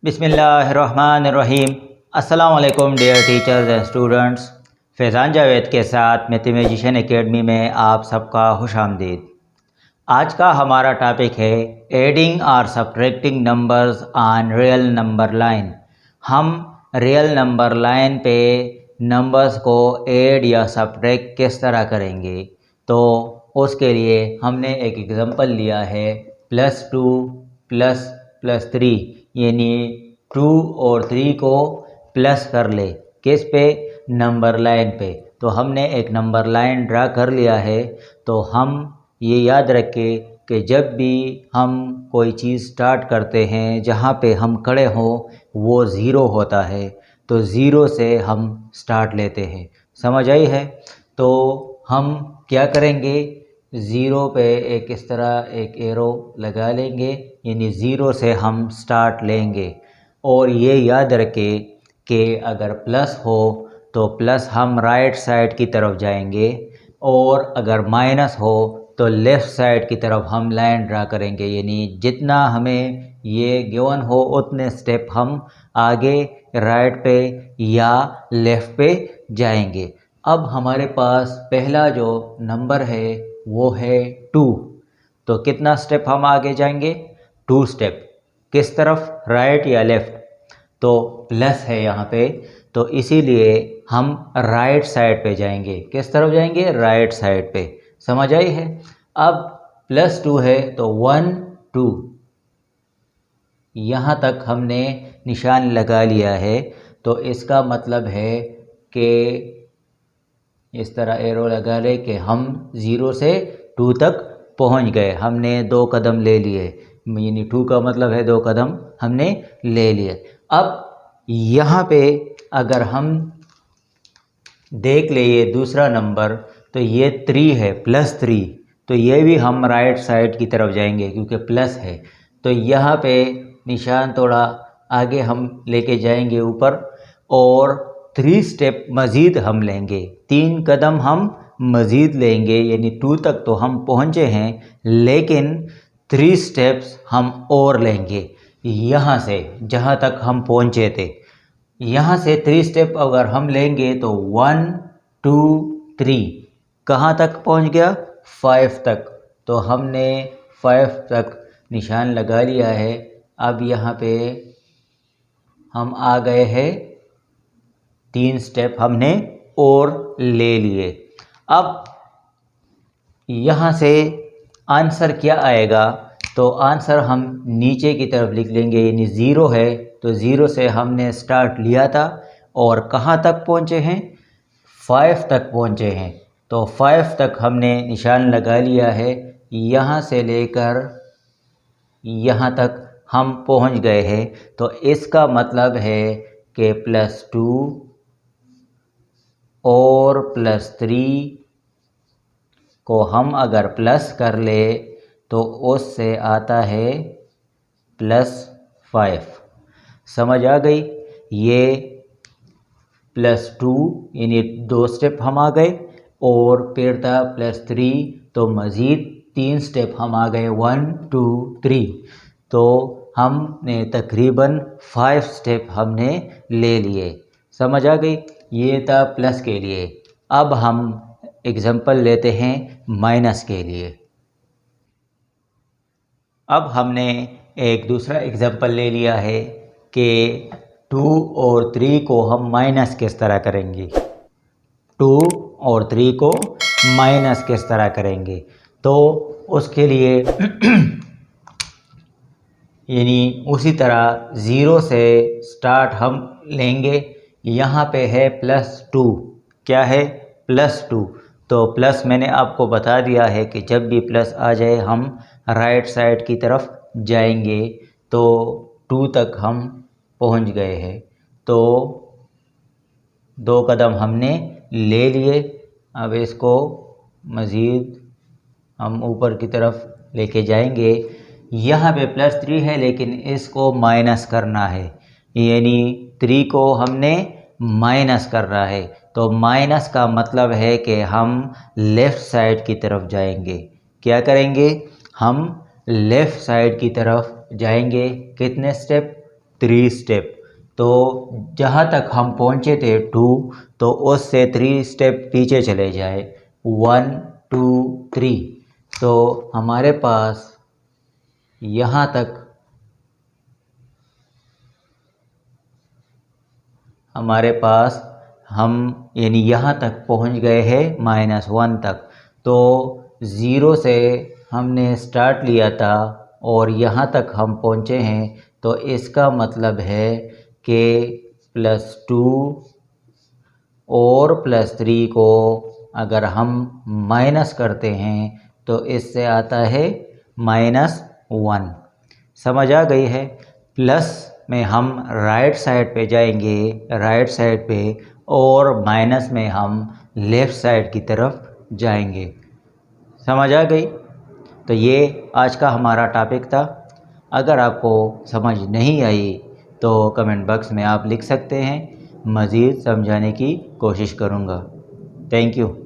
बिस्मिल्लाहिर्रहमानिर्रहीम। अस्सलाम वालेकुम dear teachers and students. Faizan Javed के साथ मैथमेटिशियन एकेडमी में आप सबका खुश आमदीद। आज का हमारा टॉपिक है एडिंग और subtracting numbers on real number line. हम रियल नंबर लाइन पे नंबर्स को ऐड या सब्ट्रैक्ट किस तरह करेंगे, तो उसके लिए हमने एक एग्जांपल लिया है +2 प्लस +3, यानी 2 और 3 को प्लस कर ले किस पे, नंबर लाइन पे। तो हमने एक नंबर लाइन ड्रा कर लिया है। तो हम ये याद रखें कि जब भी हम कोई चीज़ स्टार्ट करते हैं जहाँ पे हम खड़े हों वो ज़ीरो होता है, तो ज़ीरो से हम स्टार्ट लेते हैं। समझ आई है? तो हम क्या करेंगे, ज़ीरो पे एक इस तरह एक एरो लगा लेंगे, यानी ज़ीरो से हम स्टार्ट लेंगे। और ये याद रखें कि अगर प्लस हो तो प्लस हम राइट साइड की तरफ जाएंगे, और अगर माइनस हो तो लेफ़्ट साइड की तरफ हम लाइन ड्रा करेंगे। यानी जितना हमें ये गिवन हो उतने स्टेप हम आगे राइट पे या लेफ़्ट पे जाएंगे। अब हमारे पास पहला जो नंबर है वो है 2। तो कितना स्टेप हम आगे जाएंगे, 2 स्टेप। किस तरफ, राइट या लेफ़्ट? तो प्लस है यहाँ पे, तो इसीलिए हम राइट साइड पे जाएंगे। किस तरफ जाएंगे, राइट साइड पे। समझ आई है? अब +2 है तो 1 2 यहाँ तक हमने निशान लगा लिया है। तो इसका मतलब है कि इस तरह एरो लगा ले कि हम 0 से 2 तक पहुंच गए। हमने 2 कदम ले लिए, यानी 2 का मतलब है 2 कदम हमने ले लिए। अब यहाँ पे अगर हम देख ले ये दूसरा नंबर, तो ये 3 है, +3। तो ये भी हम राइट साइड की तरफ जाएंगे क्योंकि प्लस है। तो यहाँ पे निशान थोड़ा आगे हम लेके जाएंगे ऊपर, और 3 स्टेप मज़ीद हम लेंगे, 3 कदम हम मज़ीद लेंगे। यानी 2 तक तो हम पहुँचे हैं, लेकिन 3 स्टेप्स हम और लेंगे यहाँ से जहाँ तक हम पहुँचे थे। यहाँ से 3 स्टेप अगर हम लेंगे तो 1 2 3 कहाँ तक पहुँच गया, 5 तक। तो हमने 5 तक निशान लगा लिया है। अब यहाँ पे हम आ गए हैं, 3 स्टेप हमने और ले लिए। अब यहाँ से आंसर क्या आएगा, तो आंसर हम नीचे की तरफ लिख लेंगे। यानी 0 है तो 0 से हमने स्टार्ट लिया था, और कहाँ तक पहुँचे हैं, 5 तक पहुँचे हैं। तो 5 तक हमने निशान लगा लिया है। यहाँ से लेकर यहाँ तक हम पहुँच गए हैं। तो इसका मतलब है कि +2 और +3 को हम अगर प्लस कर ले तो उससे आता है +5। समझ आ गई? ये +2 यानी 2 स्टेप हम आ गए, और फिर था +3 तो मज़ीद 3 स्टेप हम आ गए, 1 2 3। तो हमने तकरीबन 5 स्टेप हमने ले लिए। समझ आ गई? ये था प्लस के लिए। अब हम एग्जांपल लेते हैं माइनस के लिए। अब हमने एक दूसरा एग्जांपल ले लिया है कि 2 और 3 को हम माइनस किस तरह करेंगे। 2 और 3 को माइनस किस तरह करेंगे, तो उसके लिए यानी उसी तरह 0 से स्टार्ट हम लेंगे। यहाँ पे है +2। क्या है, +2। तो प्लस मैंने आपको बता दिया है कि जब भी प्लस आ जाए हम राइट साइड की तरफ जाएंगे। तो 2 तक हम पहुँच गए हैं। तो 2 कदम हमने ले लिए। अब इसको मज़ीद हम ऊपर की तरफ लेके जाएंगे। यहाँ पे +3 है, लेकिन इसको माइनस करना है, यानी 3 को हमने माइनस करना है। तो माइनस का मतलब है कि हम लेफ़्ट साइड की तरफ जाएंगे। क्या करेंगे, हम लेफ़्ट साइड की तरफ जाएंगे। कितने स्टेप, 3 स्टेप। तो जहाँ तक हम पहुँचे थे 2, तो उससे 3 स्टेप पीछे चले जाए, 1 2 3। तो हमारे पास यहाँ तक हम यानी यहाँ तक पहुँच गए हैं -1 तक। तो 0 से हमने स्टार्ट लिया था और यहाँ तक हम पहुँचे हैं, तो इसका मतलब है कि +2 और +3 को अगर हम माइनस करते हैं तो इससे आता है -1। समझ आ गई है? प्लस में हम राइट साइड पे जाएंगे, राइट साइड पे, और माइनस में हम लेफ़्ट साइड की तरफ जाएंगे। समझ आ गई? तो ये आज का हमारा टॉपिक था। अगर आपको समझ नहीं आई तो कमेंट बॉक्स में आप लिख सकते हैं, मज़ीद समझाने की कोशिश करूँगा। Thank you.